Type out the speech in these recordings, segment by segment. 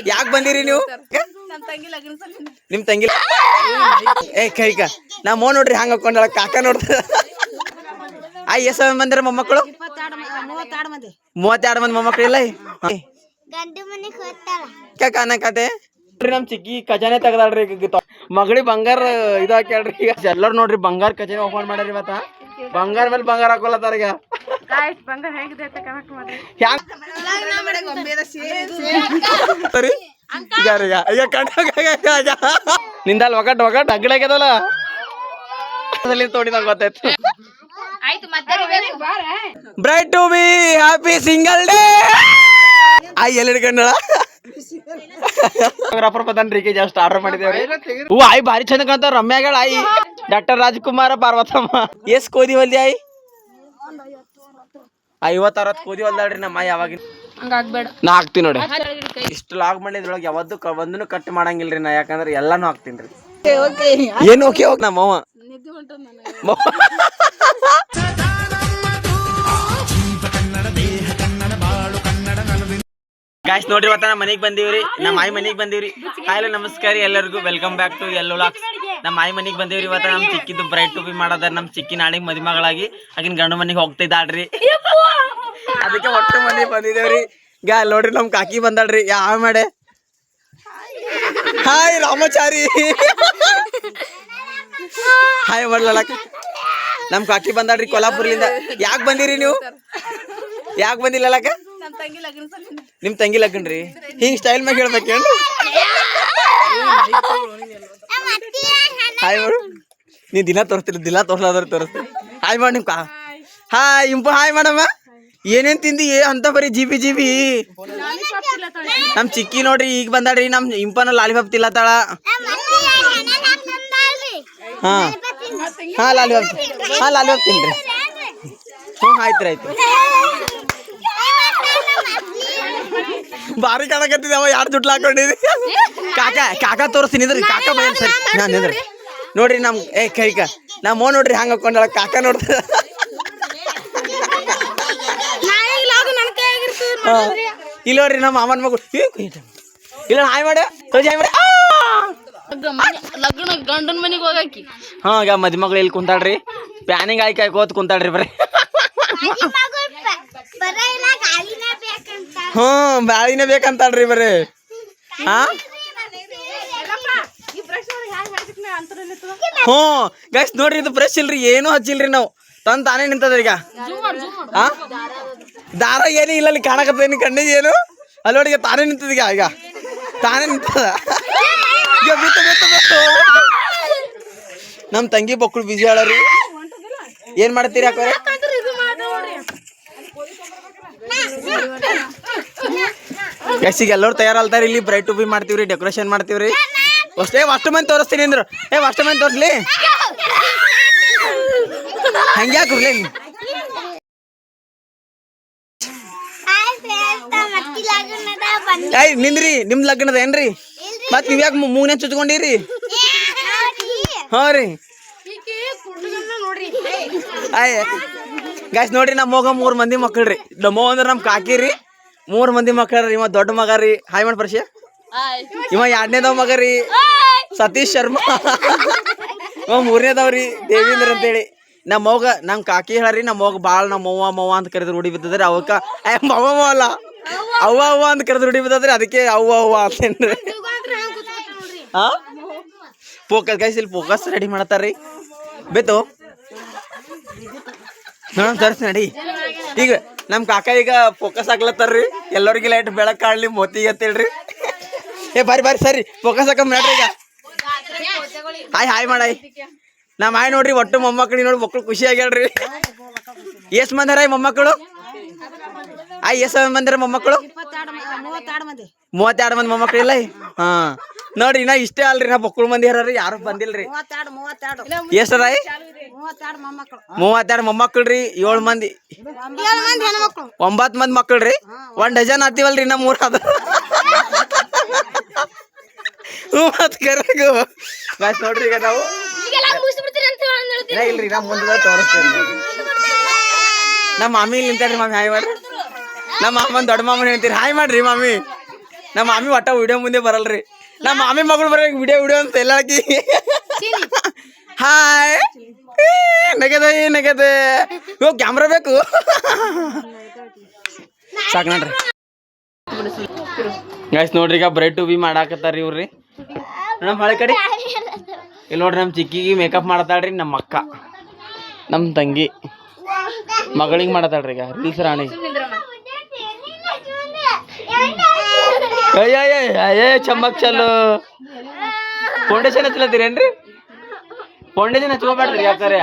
ಯಾಕೆ ಬಂದಿರಿ ನೀವು? ನಿಮ್ ತಂಗಿ ಏ ಕೈಕ ನಾ ಮೋ ನೋಡ್ರಿ ಹಂಗ ಹಾಕೊಂಡಳ ಕಾಕ ನೋಡ್ತಾರ. ಎಷ್ಟ ಬಂದಿರ ಮೊಮ್ಮಕ್ಕಳು? 32 ಮಂದಿ ಮೊಮ್ಮಕ್ಕಳು ಇಲ್ಲ. ಕಾನಕತೆ ನಮ್ ಚಿಕ್ಕಿ ಖಜಾನೆ ತೆಗದಾಳ್ರಿ. ಮಗಳಿ ಬಂಗಾರ ಇದು ಹಾಕ್ಯಾಳ್ರಿ. ಈಗ ಎಲ್ಲರೂ ನೋಡ್ರಿ ಬಂಗಾರ ಖಜಾನೆ ಓಪನ್ ಮಾಡ್ಯಾರ. ಇವತ್ತ ಬಂಗಾರ ಮೇಲೆ ಬಂಗಾರ ಹಾಕೊಳತ್ತಾರ. ಈಗ ನಿಂದಲ್ ಒಗಟ್ ಅಗ್ಗಳಾಗ್ಯದಲ್ಲ ತೋಡಿ ನಂಗೆ ಗೊತ್ತಾಯ್ತು. Bright to be happy single day. ಎಲ್ಲಿ ಹಿಡ್ಕೊಂಡಳ ಪದನ್ರಿಗೆ ಜಾಸ್ತಿ ಆರ್ಡರ್ ಮಾಡಿದೇವ್ರಿ. ಆಯ್ ಭಾರಿ ಚಂದ ಕಾಣ್ತಾವ. ರಮ್ಯಾಗಳ ಆಯಿ ಡಾಕ್ಟರ್ ರಾಜ್ಕುಮಾರ ಪಾರ್ವತಮ್ಮ. ಎಸ್ ಕೋದಿ ಹೊಲ್ದಿ ಆಯಿ? 50-60 ಕೋದಿ ಹೊಲ್ದಾಳ್ರಿ ನಮ್ಮ ಯಾವಾಗ. ನಾ ಹಾಕ್ತೀನಿ ನೋಡಿ. ಇಷ್ಟು ಲಾಗ್ ಮಾಡಿದ್ರೊಳಗೆ ಯಾವದ್ದು ಒಂದನ್ನು ಕಟ್ ಮಾಡಂಗಿಲ್ರಿ ನಾ. ಯಾಕಂದ್ರೆ ಎಲ್ಲಾನು ಹಾಕ್ತೀನಿ. ಏನು ಓಕೆ ಹೋಗ್ ನಮ್ಮ ಮಾವ ಗಾಯ್ಸ್ ನೋಡ್ರಿ. ಇವತ್ತ ನಮ್ಮ ಮನೆಗೆ ಬಂದೀವ್ರಿ. ನಮ್ಮ ಆಯಿ ಮನೆಗೆ ಬಂದೀವ್ರಿ. ಹಾಯ್ ನಮಸ್ಕಾರ ಎಲ್ಲರಿಗೂ. Welcome back to Yellow Vlogs. ನಮ್ಮ ಆಯಿ ಮನೆಗೆ ಬಂದೀವ್ರಿ. ಇವತ್ತ ನಮ್ ಚಿಕ್ಕಿದ್ದು ಬ್ರೈಟ್ ಟು ಬಿ ಮಾಡದ. ನಮ್ ಚಿಕ್ಕಿ ನಾಳೆಗೆ ಮದುಮಗಳಾಗಿ ಆಗಿನ ಗಂಡು ಮನೆಗೆ ಹೋಗ್ತಾ ಇದ್ದಾಳ್ರಿ. ಅದಕ್ಕೆ ಒಟ್ಟು ಮನೆಗೆ ಬಂದಿದ್ದೇವ್ರಿ. ನೋಡ್ರಿ ನಮ್ ಕಾಕಿ ಬಂದಾಳ್ರಿ. ಯಾವ ಮಾಡೆ ಹಾಯ್ ರಾಮಚಾರಿ ಹಾಯ್ ಮಾಡ್ಲಕ್ಕ. ನಮ್ ಕಾಕಿ ಬಂದಾಳ್ರಿ ಕೊಲ್ಲಾಪುರ್ಲಿಂದ. ಯಾಕೆ ಬಂದಿರಿ ನೀವು? ಯಾಕೆ ಬಂದಿಲ್ಲಕ್ಕ? ನಿಮ್ ತಂಗಿ ಲಗ್ನ್ರಿ. ಹಿಂಗ್ ಸ್ಟೈಲ್ ಮ್ಯಾಗ ಹೇಳ್ಬೇಕೇನ್ರಿ? ಹಾಯ್ ಮಾಡು. ನೀ ದಿನ ತೋರಿಸ್ಲಾದ್ರ ತೋರಿಸ್ತೀನಿ. ಹಾಯ್ ಮಾಡಿ ನಿಮ್ ಹಾಯ್ ಇಂಪು. ಹಾಯ್ ಮಾಡಮ್ಮ. ಏನೇನ್ ತಿಂದಿ ಅಂತ ಬರೀ ಜಿಬಿ. ನಮ್ ಚಿಕ್ಕಿ ನೋಡ್ರಿ ಈಗ ಬಂದಾಡ್ರಿ. ನಮ್ ಇಂಪನ ಲಾಲಿಪಾಪ್ ತಿಲ್ಲತ್ತಾಳ. ಹಾ ಲಾಲಿಪಾಪ್ ತಿನ್ರಿ. ಆಯ್ತು. ಬಾರಿ ಕಾಣಕತ್ತಿದವ. ಯಾರು ಜುಟ್ಲ ಹಾಕೊಂಡಿದ್ರಿ? ಕಾಕ ತೋರಿಸ್ತೀನಿ ಇದ್ರಿ. ಕಾಕ ಬಯಲ್ ಸರಿ ನಾನು ಇದ್ರಿ ನೋಡ್ರಿ. ನಮ್ ಕೈಕ ನಾ ಮೋ ನೋಡ್ರಿ ಹಂಗ ಹಾಕೊಂಡಳ ಕಾಕ ನೋಡ್ತಾರ. ಇಲ್ಲ ನೋಡ್ರಿ ನಮ್ಮ ಮಾಮನ ಮಗಳು. ಇಲ್ಲ ಹಾಯ್ ಮಾಡ ಗಂಡನ ಮನೆಗೆ ಹೋಗಾಕಿ. ಹಾ ಈಗ ಮದುಮಗಳು ಎಲ್ಲಿ ಕುಂತಾಳ್ರಿ? ಪ್ಯಾನಿಂಗ್ ಆಯ್ಕೆ ಕೋತ್ ಕುಂತಾಳ್ರಿ ಬರೀ. ಬ್ಯಾಳಿನೇ ಬೇಕಂತಾಳ್ರಿ ಬರೀ. ಗೈಸ್ ನೋಡ್ರಿ ಇದು ಬ್ರಷ್ ಇಲ್ರಿ, ಏನು ಹಚ್ಚಿಲ್ರಿ ನಾವು. ತಾನೇ ನಿಂತದ ಈಗ. ದಾರ ಏನಿ ಇಲ್ಲ ಅಲ್ಲಿ ಕಾಣಕತ್ತೇನಿ ಕಣ್ಣಿಗೆ. ಏನು ಅಲ್ಲಿ ನೋಡಿ ತಾನೇ ನಿಂತದ. ಈಗ ತಾನೇ ನಿಂತದ. ನಮ್ ತಂಗಿ ಬಕ್ಕಳು ಬಿಜಿ ಆಳ್ರಿ. ಏನ್ ಮಾಡ್ತೀರಿ ಹಾಕೋರಿ? ಗೈಸಿಗೆ ಎಲ್ಲರೂ ತಯಾರಲ್ತಾರ. ಇಲ್ಲಿ ಬ್ರೈಟ್ ಟು ಬಿ ಮಾಡ್ತೀವ್ರಿ, ಡೆಕೋರೇಷನ್ ಮಾಡ್ತೀವ್ರಿ. ಅಷ್ಟು ಮಂದಿ ತೋರಿಸ್ತೀನಿ ಅಂದ್ರು. ಅಷ್ಟು ಮಂದಿ ತೋರಿಸ್ಲಿ. ಹಂಗ್ಯಾಕ್ರಿ ನಿಂದ್ರಿ. ನಿಮ್ ಲಗ್ನದ ಏನ್ರಿ? ಮತ್ ನೀವ್ ಯಾಕೆ ಮೂನೆ ಚುಚ್ಕೊಂಡಿರಿ? ಹಾ ರೀ ಗಾಯ್ಸ್ ನೋಡ್ರಿ. ನಮ್ಮ ಹೋಗ 3 ಮಂದಿ ಮಕ್ಕಳ್ರಿ. ನಮ್ಮೋ ಅಂದ್ರ ನಮ್ ಕಾಕಿರಿ. 3 ಮಂದಿ ಮಕ್ಕಳ್ರಿ. ಇವ ದೊಡ್ಡ ಮಗ ರೀ. ಹಾಯ್ ಮಾಡಿ ಪರಿಚಯ. ಇವ 2ನೇದವ್ ಮಗ ರೀ ಸತೀಶ್ ಶರ್ಮಾ. ಇವ 3ನೇದವ್ರಿ ದೇವೇಂದ್ರ ಅಂತೇಳಿ. ನಮ್ಮ ಮಗ ನಮ್ ಕಾಕಿ ಹೇಳ್ರಿ. ನಮ್ಮ ಮಗ ಬಾಳ್ ನಮ್ಮ ಮವ್ವ ಅಂತ ಕರೆದ್ರು ರೂಢಿ ಬಿದ್ದದ್ರಿ. ಅವಕ್ಕ ಮವ ಅಲ್ಲ ಅವ್ವ ಅಂತ ಕರೆದು ರೂಢಿ ಬಿದ್ದದ್ರಿ. ಅದಕ್ಕೆ ಅವ್ವ ಅಂತೇನ್ರಿ. ಫೋಕಸ್ ಗೈಸ್ ಇಲ್ಲಿ ಫೋಕಸ್ ರೆಡಿ ಮಾಡತ್ತಾರ್ರಿ. ಬೇತು ತರ್ಸಿ ನಡಿ. ಈಗ ನಮ್ ಕಾಕ ಈಗ ಫೋಕಸ್ ಹಾಕ್ಲತ್ತಾರ್ರಿ. ಎಲ್ಲರಿಗೂ ಲೈಟ್ ಬೆಳಕ್ ಕಾಡ್ಲಿ ಮೋತಿಗೆ ಅಂತೇಳ್ರಿ. ಬಾರಿ ಸರಿ ಫೋಕಸ್ ಹಾಕ ಮಾಡ್ರಿ. ಈಗ ಹಾಯ್ ಮಾಡಾಯ್. ನಮ್ಮ ಆಯ್ ನೋಡ್ರಿ ಒಟ್ಟು ಮೊಮ್ಮಕ್ಕಳಿಗೆ ನೋಡಿ. ಮಕ್ಕಳು ಖುಷಿ ಆಗ್ಯಾಳ್ರಿ. ಎಷ್ಟ್ ಮಂದಿರ ಮೊಮ್ಮಕ್ಕಳು? ಎಷ್ಟ್ ಮಂದಿರ ಮೊಮ್ಮಕ್ಕಳು? 32 ಮಂದಿ ಮೊಮ್ಮಕ್ಕಳು ಇಲ್ಲ. ನೋಡ್ರಿ ಇನ್ನ ಇಷ್ಟೇ ಅಲ್ರಿ. ನಾ ಮಕ್ಕಳು ಮಂದಿ ಹರ್ರಿ. ಯಾರು ಬಂದಿಲ್ರಿ. ಎಷ್ಟರ? 32 ಮೊಮ್ಮಕ್ಕಳ್ರಿ. 7 ಮಂದಿ 9 ಮಂದಿ ಮಕ್ಕಳ್ರಿ. 1 ಡಜನ್ ಆತಿವಲ್ರಿ. ಇನ್ನ 3 ಅದ. ಮತ್ ಕರೆಗು ನೋಡ್ರಿ. ಈಗ ನಾವು ಇಲ್ರಿ ನಾ ಮುಂದೆ ತೋರಿಸ್ತೇನೆ. ನಮ್ಮ ಮಾಮಿ ನಿಂತಾರ್ರಿ. ಮಾಮಿ ಹಾಯ್ ಮಾಡ್ರಿ. ನಮ್ಮ ಮಾಮನ್ ದೊಡ್ಡ ಮಾಮನ್ ಹೇಳ್ತೀರಿ. ಹಾಯ್ ಮಾಡ್ರಿ ಮಾಮಿ. ನಮ್ಮ ಮಾಮಿ ಒಟ್ಟ ವಿಡಿಯೋ ಮುಂದೆ ಬರಲ್ರಿ. ನಮ್ಮ ಮಾಮಿ ಮಗಳು ಬರ ವಿಡಿಯೋ ಅಂತ ಎಲ್ಲ ಹಾಕಿ ಹಾಯ್ ನಗದೆ ಇವಾಗ ಕ್ಯಾಮ್ರಾ ಬೇಕು ಸಾಕು ನೋಡ್ರಿ. ಗೈಸ್ ನೋಡ್ರಿ ಈಗ ಬ್ರೈಡ್ ಟು ಬಿ ಮಾಡಾಕತ್ತಾರ ಇವ್ರಿ. ನಮ್ಮ ಹಳೆ ಕಡೆ ಇಲ್ಲಿ ನೋಡ್ರಿ ನಮ್ಮ ಚಿಕ್ಕಿಗೆ ಮೇಕಪ್ ಮಾಡತಾಳ್ರಿ. ನಮ್ಮ ಅಕ್ಕ ನಮ್ಮ ತಂಗಿ ಮಗಳಿಗೆ ಮಾಡತಾಳ್ರಿ ಈಗ ರೀಲ್ಸ್ ರಾಣಿ. ಅಯ್ಯ ಚಮ್ಮಕ್ ಚಲು ಫೌಂಡೇಶನ್ ಹಚ್ಲತ್ತೀರೇನ್ರಿ? ಫೌಂಡೇಶನ್ ಹಚ್ಕೋಬೇಡ್ರಿ ಯಾಕಂದ್ರೆ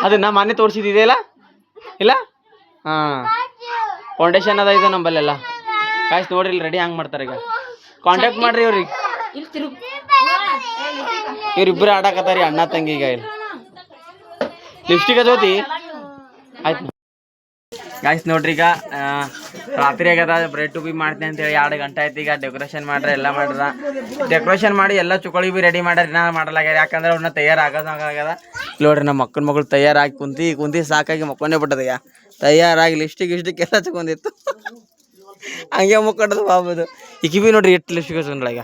ಅದು ನಾ ಮೊನ್ನೆ ತೋರಿಸಿದಿದೆಯಲ್ಲ ಇಲ್ಲ ಹಾ ಫೌಂಡೇಶನ್ ಅದ ಇದು ನಂಬಲ್ಲೆಲ್ಲ. ಕಾಯ್ಸ್ ನೋಡ್ರಿ ಇಲ್ಲಿ ರೆಡಿ ಹಂಗೆ ಮಾಡ್ತಾರೆ ಈಗ. ಕಾಂಟ್ಯಾಕ್ಟ್ ಮಾಡ್ರಿ ಇವ್ರಿಗೆ. ಇವ್ರಿಬ್ರು ಆಡಾಕತ್ತಾರಿ ಅಣ್ಣ ತಂಗಿ. ಈಗ ಇಲ್ಲಿ ಲಿಪ್ಸ್ಟಿಕ್ ಹಚ್ಚೋತಿ ಆಯ್ತು. ಗಾಯ್ಸ್ ನೋಡ್ರಿ ಈಗ ರಾತ್ರಿ ಆಗ್ಯದ. ಬ್ರೆಡ್ ಟು ಬಿ ಮಾಡ್ತೀನಿ ಅಂತೇಳಿ 2 ಗಂಟೆ ಆಯ್ತು. ಈಗ ಡೆಕೋರೇಷನ್ ಮಾಡ್ರೆ ಎಲ್ಲ ಮಾಡ್ರ. ಡೆಕೋರೇಷನ್ ಮಾಡಿ ಎಲ್ಲ ಚುಕ್ಕಳಿ ಬಿ ರೆಡಿ ಮಾಡ್ರಿ. ನಾ ಮಾಡಲಾಗ್ಯಾರ ಯಾಕಂದ್ರೆ ಅವ್ರನ್ನ ತಯಾರಾಗೋದಾಗ್ಯದ. ನೋಡ್ರಿ ನಮ್ಮ ಮಕ್ಕನ ಮಗಳು ತಯಾರಾಗಿ ಕುಂತಿ ಸಾಕಾಗಿ ಮಕ್ಕೊಂಡೇ ಬಿಟ್ಟದ. ಈಗ ತಯಾರಾಗಿ ಲಿಸ್ಟಿಕ್ ಎಲ್ಲ ಹಚ್ಕೊಂಡಿತ್ತು ಹಂಗೆ ಮುಕ್ಕೊಂಡದು ಬಾಬುದು. ಈಕಿ ಬಿ ನೋಡ್ರಿ ಎಷ್ಟು ಲಿಸ್ಟಿಕ್ ಹಚ್ಕೊಂಡ್ಳ. ಈಗ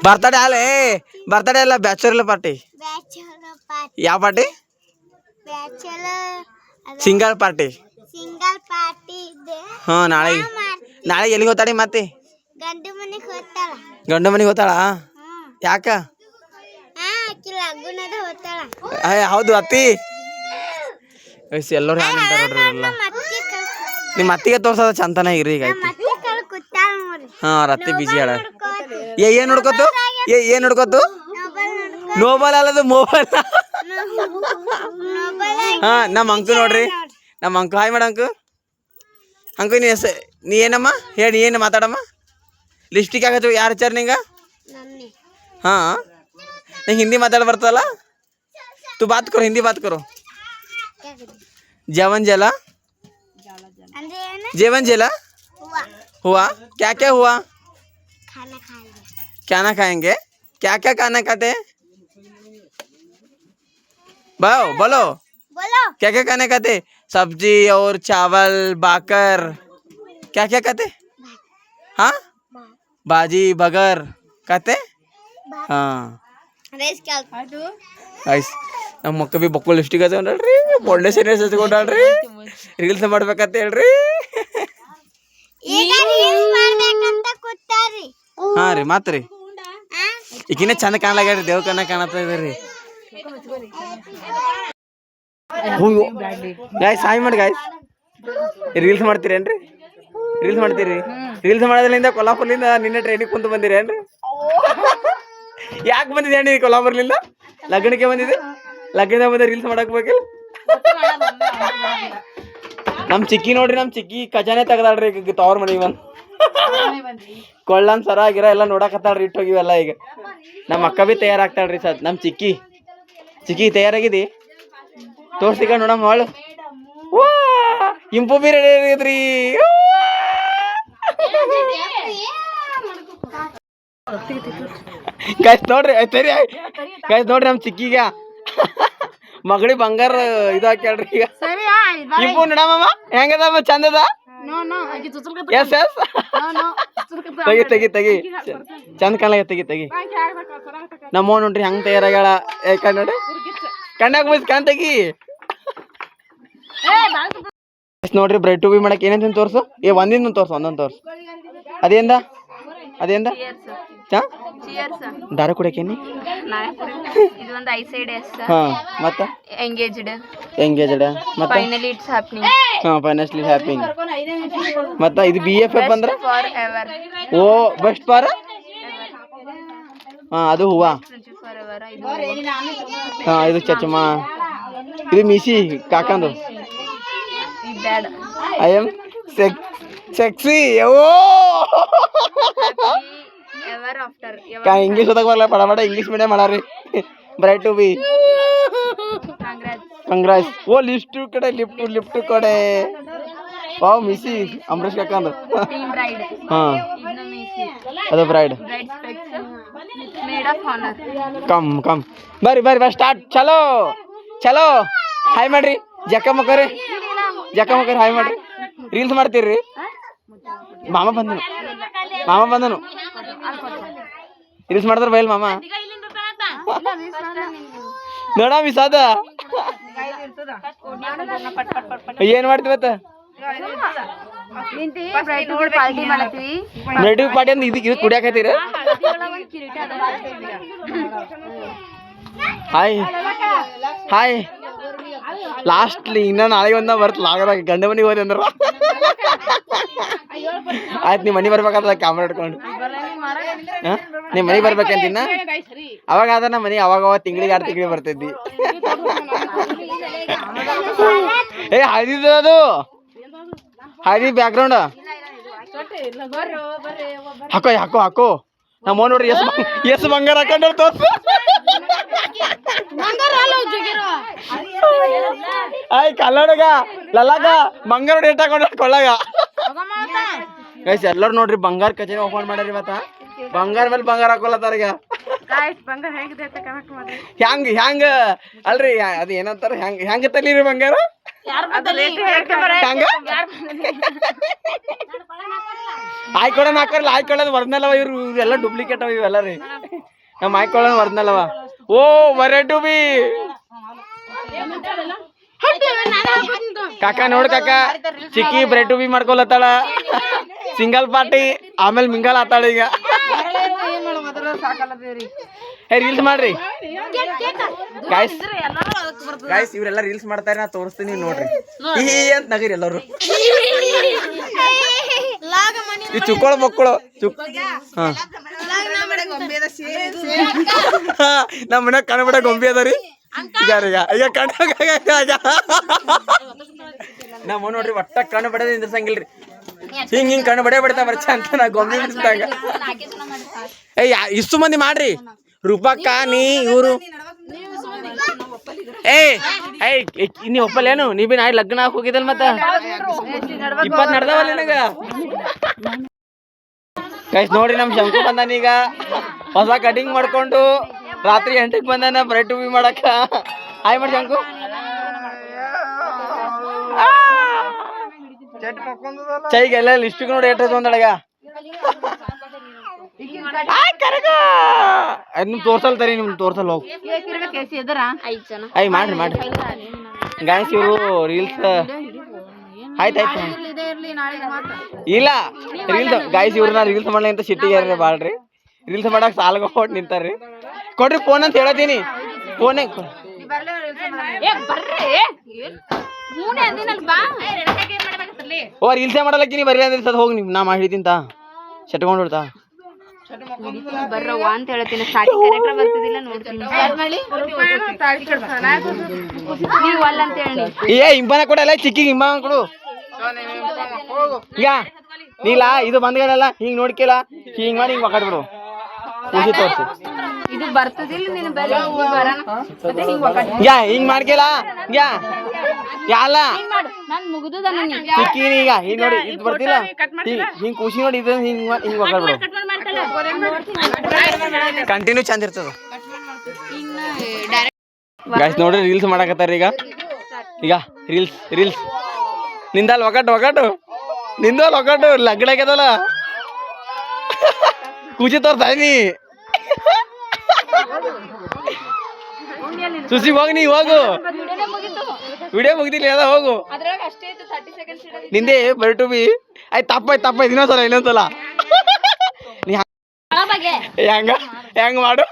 ಬರ್ತಡೇ ಬರ್ತಡೇ ಅಲ್ಲ ಬ್ಯಾಚುಲರ್ ಪಾರ್ಟಿ. ಯಾವ ಪಾರ್ಟಿ? Single party. ಹಾ ನಾಳೆ ಎಲ್ಲಿಗೆ ಹೋಗ್ತಾಡಿ ಮತ್ತೆ? ಗಂಡು ಮನೆಗೆ ಹೋಗ್ತಾಳ. ಯಾಕ? ಹೌದು ಅತ್ತಿ ಎಲ್ಲರೂ ನೋಡ್ರಿ ಎಲ್ಲ. ನಿಮ್ಮ ಅತ್ತಿಗೆ ತೋರ್ಸದ ಚಂತನ ಇರಿ ಈಗ. ಹಾ ರತ್ತಿ ಬಿಜಿ ಆಡ. ಏನ್ ನೋಡ್ಕೋತು? ಏನ್ ನೋಡ್ಕೋತು? Nobel ಅಲ್ಲದು mobile. ಹಾ ನಮ್ಮ ಅಂಕು ನೋಡ್ರಿ. ನಮ್ಮ ಅಂಕು ಹಾಯ್ ಮಾಡ ಅಂಕು. ಅಂಕು ನೀ ಏನಮ್ಮ ಹೇಳಿ ಏನು ಮಾತಾಡಮ್ಮ? ಲಿಪ್ಸ್ಟಿಕ್ ಹಾಕತ್ತು ಯಾರು ಹಚ್ಚಾರ ನಿಂಗ? ಹಾ ನಂಗೆ ಹಿಂದಿ ಮಾತಾಡ ಬರ್ತಲ್ಲ. तू बात करो हिंदी बात करो. जेवन जला जेवन जला हुआ क्या क्या हुआ? खाना खाएंगे. क्या क्या खाना खाते? बोलो क्या क्या खाने खाते? सब्जी और चावल बाकर क्या क्या खाते? हाँ बाजी बगर खाते. हाँ ಐಸ್ ನಮ್ಮ ಮಕ್ಕ ಬಿ ಬಕ್ಕಳು ಲಿಸ್ಟಿಕ್ ಹಚ್ಕೊಂಡ್ರಿ. ಫೌಂಡೇಶನ್ ಹಚ್ಕೊಂಡ್ರಿ. ರೀಲ್ಸ್ ಮಾಡ್ಬೇಕಂತ ಹೇಳ್ರಿ. ಹಾ ರೀ ಮಾತ್ರಿ ಈಗಿನ ಚಂದ ಕಾಣ್ಲಾಗ್ಯಾರಿ. ದೇವ್ ಕಣ್ಣ ಕಾಣತ್ತದ್ರಿ. ಗಾಯ್ಸ್ ಹಾಯ್ ಮಾಡಿ ಗಾಯ್ಸ್. ರೀಲ್ಸ್ ಮಾಡ್ತೀರೇನ್ರಿ? ರೀಲ್ಸ್ ಮಾಡ್ತೀರಿ? ರೀಲ್ಸ್ ಮಾಡೋದ್ರಿಂದ ಕೊಲ್ಲಾಪುರ್ಲಿಂದ ನಿನ್ನೆ ಟ್ರೈನಿಗೆ ಕುಂತು ಬಂದಿರೇನ್ರಿ? ಯಾಕೆ ಬಂದಿದೆ ನೀ ಕೊಲ್ಲಾಪುರ್ಲಿಂದ? ಲಗ್ನಕ್ಕೆ ಬಂದಿದೆ. ಲಗ್ನದಾಗ ಬಂದ ರೀಲ್ಸ್ ಮಾಡಕ್ ಬೇಕಿಲ್ಲ. ನಮ್ ಚಿಕ್ಕಿ ನೋಡ್ರಿ. ನಮ್ ಚಿಕ್ಕಿ ಖಜಾನೆ ತೆಗದಾಳ್ರಿ ಈಗ ತವ್ರ ಮನೆಗೆ ಬಂದು. ಕೊಳ್ಳನ್ ಸರ ಆಗಿರ ಎಲ್ಲ ನೋಡಕತ್ತಾಳ್ರಿ. ಇಟ್ಟೋಗಿವೆಲ್ಲ ಈಗ. ನಮ್ಮ ಅಕ್ಕ ಬಿ ತಯಾರಾಗ್ತಾಳ್ರಿ. ನಮ್ ಚಿಕ್ಕಿ ತಯಾರಾಗಿದಿ? ತೋರ್ಸಿಕ ನೋಡಮ್ಮ ಅವಳು. ಇಂಪು ಬಿ ರೆಡಿ ಆಗಿದ್ರಿ. ಗೈಸ್ ನೋಡ್ರಿ ಗೈಸ್ ನೋಡ್ರಿ ನಮ್ ಚಿಕ್ಕಿಗ ಮಗಳಿ ಬಂಗಾರ ಇದು ಹಾಕ್ಯಾಳ್ರಿ. ಈಗ ಇಂಪು ನೋಡಮ್ಮ ಹೆಂಗದಮ್ಮ ಚಂದದ? ಎಸ್ ಎಸ್ ತೆಗಿ ಚಂದ ಕಾಣ ತೆಗಿ. ನಮ್ಮ ನೋಡ್ರಿ ಹಂಗ ತಯಾರಾಗ್ಯಾಳ. ಕಣ್ ನೋಡಿ ಕಣ್ಣಾಗ ಮುಗಿಸ್ ಕಣ್ ತೆಗಿ. ನೋಡ್ರಿ ಬ್ರೆಡ್ ಟು ಬಿ ಮಾಡಕ್ ಏನೇನ್ ತೋರ್ಸು. ಒಂದೊಂದು ತೋರ್ಸು. ಅದೇಂದ ದಾರ ಕುಡಕೇನಿ? ಹಾ ಮತ್ತ ಎಂಗೇಜ್ಡ್ ಮತ್ತ ಫೈನಲಿ ಇಟ್ಸ್ ಹ್ಯಾಪನಿಂಗ್. ಹಾ ಫೈನಲಿ ಹ್ಯಾಪನಿಂಗ್. ಮತ್ತ ಇದು BFF ಅಂದ್ರ ಓ ಬೆಸ್ಟ್ ಫಾರ್. ಹಾ ಅದು ಹೂವಾ. ಹಾ ಇದು ಚಚ್ಚಮ್ಮ. ಇದು ಮೀಸಿ ಕಾಕಂದು. I am sexy. ಓ ಇಂಗ್ಲಿಷ್ ಓದಕ್ ಬರಲ್ಲ. ಪಡ ಇಂಗ್ಲಿಷ್ ಮೀಡಿಯಂ ಮಾಡಾರಿ. Bride to be congrats. ಓ ಲಿಫ್ಟ್ ಕಡೆ ವಾವ್ ಮಿಸಿ ಅಂಬರೀಶ್ ಕಾಕಂದು. ಹಾ ಅದು ಬ್ರೈಡ್. ಕಮ್ ಬರ್ರಿ ಸ್ಟಾರ್ಟ್. ಚಲೋ ಹಾಯ್ ಮಾಡ್ರಿ. ಜಕ್ಕ ಮಕ್ಕರಿ ಹಾಯ್ ಮಾಡ್ರಿ. ರೀಲ್ಸ್ ಮಾಡ್ತೀರಿ ಮಾಮ ಬಂದನು ರೀಲ್ಸ್ ಮಾಡ್ತಾರ ಬೈಲ್ ಮಾಮ ನೋಡ ಮಿಸಾದ ಏನ್ ಮಾಡ್ತೀವತ್ತ ಬ್ರೈಟ್ ಪಾರ್ಟಿ ಅಂತ ಇದು ಕುಡಿಯಾಕತ್ತೀರ ಹಾಯ್ ಲಾಸ್ಟ್ಲಿ ಇನ್ನ ನಾಳೆಗೆ ಒಂದ ಬರ್ತಲ್ಲ ಆಗದಾಗ ಗಂಡ ಮನೆಗೆ ಹೋದೆ ಅಂದ್ರ ಆಯ್ತು ನೀವ್ ಮನಿ ಬರ್ಬೇಕಾದ ಕ್ಯಾಮ್ರಾ ಇಟ್ಕೊಂಡು ನೀವ್ ಮನಿ ಬರ್ಬೇಕಂತಿನ್ನ ಅವಾಗ ಆದ ನಮ್ಮ ಮನಿ ಅವಾಗ ತಿಂಗಳಿಗೆ 2 ತಿಂಗಳಿಗೆ ಬರ್ತೈತಿ ಏ ಹಳದಿದ ಅದು ಹಳದಿ ಬ್ಯಾಕ್ಗ್ರೌಂಡ್ ಹಾಕೋ ನಮ್ಮ ನೋಡ್ರಿ ಎಸ್ ಬಂಗಾರ ಹಾಕೊಂಡ್ರ ತೋರ್ಸ ಆಯ್ ಕಲ್ಲಡಗ ಲಲ್ಲಾಗ ಬಂಗಾರ ಡೇಟ್ ಹಾಕೊಂಡ್ರ ಕೊಳ್ಳಾಗ ಗೈಸ್ ಎಲ್ಲರೂ ನೋಡ್ರಿ ಬಂಗಾರ ಕಚೇರಿ ಓಪನ್ ಮಾಡ್ಯಾರ ಇವತ್ತ ಬಂಗಾರ ಮೇಲೆ ಬಂಗಾರ ಹಾಕೊಳತ್ತಾರ ಈಗ ಹ್ಯಾಂಗ ಅಲ್ರಿ ಅದ ಏನಂತಾರ ಹೆಂಗ ತಲೀರಿ ಬಂಗಾರ ಆಯ್ಕೊಳನ್ ಹಾಕರ್ಲ ಆಯ್ಕೊಳ್ಳೋದು ವರ್ನಲ್ಲವ ಇವ್ರು ಎಲ್ಲ ಡೂಪ್ಲಿಕೇಟ್ ಅವ ಇವೆಲ್ಲ ರೀ ನಮ್ಮ ಆಯ್ಕೊಳ್ಳೋದು ವರ್ನಲ್ಲವ ಓ ವರೆ ಟು ಬಿ ಕಾಕ ನೋಡ್ ಕಾಕ ಚಿಕ್ಕಿ ಬ್ರೆಡ್ ಟು ಬಿ ಮಾಡ್ಕೊಳತ್ತಾಳ ಸಿಂಗಲ್ ಪಾರ್ಟಿ ಆಮೇಲೆ ಮಿಂಗಲ್ ಆತಾಳ ಈಗ ರೀಲ್ಸ್ ಮಾಡ್ರಿ ಗಾಯ್ಸ್ ಇವ್ರೆಲ್ಲ ರೀಲ್ಸ್ ಮಾಡ್ತಾರೆ ನಾ ತೋರಿಸ್ತೀನಿ ನೋಡ್ರಿ ಈ ಅಂತ ನಗರಿ ಎಲ್ಲರು ಈ ಚುಕ್ಕೊಳ ಮಕ್ಕಳು ನಮ್ಮ ಮನ್ಯಾಗ ಕಣಬಿಡ ಗೊಂಬೆ ಅದಾರಿ ಈಗ ಕಣ್ಣ ನಮ್ಮ ನೋಡ್ರಿ ಒಟ್ಟ ಕಣ್ಣು ಬಡದ ನಿಂದ್ರಸಂಗಿಲ್ರಿ ಹಿಂಗ್ ಕಣ್ಣು ಬಡೇ ಬಿಡ್ತಾ ಬರ್ಚ ಅಂತ ನಾ ಗೊಂಬೆ ಬಿಡಿಸಿದಾಗ ಇಷ್ಟು ಮಂದಿ ಮಾಡ್ರಿ ರೂಪಕ್ಕ ನೀ ಇವ್ರು ನೀ ಒಪ್ಪಲ್ಲೇನು ನೀ ಬಿ ನಾಳೆ ಲಗ್ನ ಹೋಗಿದಲ್ ಮತ್ತ 20 ನಡ್ದವಲ್ಲ ನನಗ ಗೈಸ್ ನೋಡ್ರಿ ನಮ್ ಶಂಕು ಬಂದಾನೀಗ ಹೊಸ ಕಟಿಂಗ್ ಮಾಡ್ಕೊಂಡು ರಾತ್ರಿ 8ಕ್ಕೆ ಬಂದಾನ ಬ್ರೆಡ್ ಟು ಬಿ ಮಾಡಕ್ಕ ಹಾಯ್ ಮಾಡಿ ಶಂಕು ಚೈಗೆಲ್ಲ ಲಿಸ್ಟಿಗೆ ನೋಡಿ ಏಟ್ ಒಂದೊಳಗ ನಿಮ್ ತೋರ್ಸಲ್ತಾರಿ ನಿಮ್ ತೋರ್ಸಲ್ ಹೋಗಿ ಮಾಡ್ರಿ ಗಾಯ್ಸ್ ಇವರು ರೀಲ್ಸ್ ಆಯ್ತಾಯ್ತು ಇಲ್ಲ ರೀಲ್ಸ್ ಗಾಯ್ಸ್ ಇವ್ರನ್ನ ರೀಲ್ಸ್ ಮಾಡ್ಲಿ ಅಂತ ಸಿಟ್ಟಿಗೆ ಬಾಳ್ರಿ ರೀಲ್ಸ್ ಮಾಡಕ್ ಸಾಲ್ಗ ಕೊಟ್ಟು ನಿಂತಾರ್ರಿ ಕೊಡ್ರಿ ಫೋನ್ ಅಂತ ಹೇಳತೀನಿ ಫೋನೇ ಓ ರೀಲ್ಸೇ ಮಾಡಲಕ್ಕಿ ನೀ ಬರ್ರಿ ಅಂದ್ರೆ ಹೋಗಿ ನಿಮ್ ನಾ ಮಾಡಿದಿಂತ ಶಟ್ಕೊಂಡು ಬಿಡ್ತಾ ಬರ್ರವ್ವ ಅಂತ ಹೇಳ್ತೀನಿ ಸ್ಟಾರ್ಟಿಂಗ್ ಕ್ಯಾರೆಕ್ಟರ್ ಬರ್ತಿದಿಲ್ಲ ನೋಡ್ತೀನಿ ನೀವು ಅಲ್ಲ ಅಂತ ಹೇಳಿ ಏ ಇಂಬನ ಕೊಡಲ್ಲ ಚಿಕ್ಕಿಗೆ ಇಂಬ ಕೊಡು ಈಗ ನೀಲ ಇದು ಬಂದ್ಗಳಲ್ಲ ಹಿಂಗ್ ನೋಡ್ಕಿಲ್ಲ ಹಿಂಗ್ ಮಾಡಿ ಹಿಂಗ್ ಮಕಾಡ್ಬಿಡು ಖುಷಿ ತೋರ್ಸಿ ಇದು ಬರ್ತದಿಲ್ಲ ನೀನು ಬೇರೆ ಹಿಂಗ್ ಮಾಡ್ಕಿಲ್ಲ ಯಾಲ ನಾನ್ ಮುಗಿದುದ ಚಿಕ್ಕಿನಿ ಈಗ ಹಿಂಗ್ ನೋಡಿ ಇದು ಬರ್ತಿಲ್ಲ ಹಿಂಗ್ ಖುಷಿ ನೋಡಿ ಇದು ಹಿಂಗ್ ಹಿಂಗ್ ಮಕಾಡ್ಬಿಡು ಕಂಟಿನ್ಯೂ ಚಂದ ಇರ್ತದ ಗಾಯ್ಸ್ ನೋಡ್ರಿ ರೀಲ್ಸ್ ಮಾಡಕತ್ತಾರ ಈಗ ರೀಲ್ಸ್ ನಿಂದಲ್ ಒಗಟು ಲಗ್ನ ಆಗ್ಯದಲ್ಲ ಖುಷಿ ತೋರ್ತಾ ನೀ ಸುಸಿ ಹೋಗಿ ನೀ ಹೋಗು ವಿಡಿಯೋ ಮುಗಿದಿಲ್ಲ ಅದ ಹೋಗು ನಿಂದೆ ಬರ್ ಟು ಬಿ ಆಯ್ತು ತಪ್ಪಾಯ್ತು ಇನ್ನೊಂದ್ಸಲ ಹೆಂಗ ಮಾಡು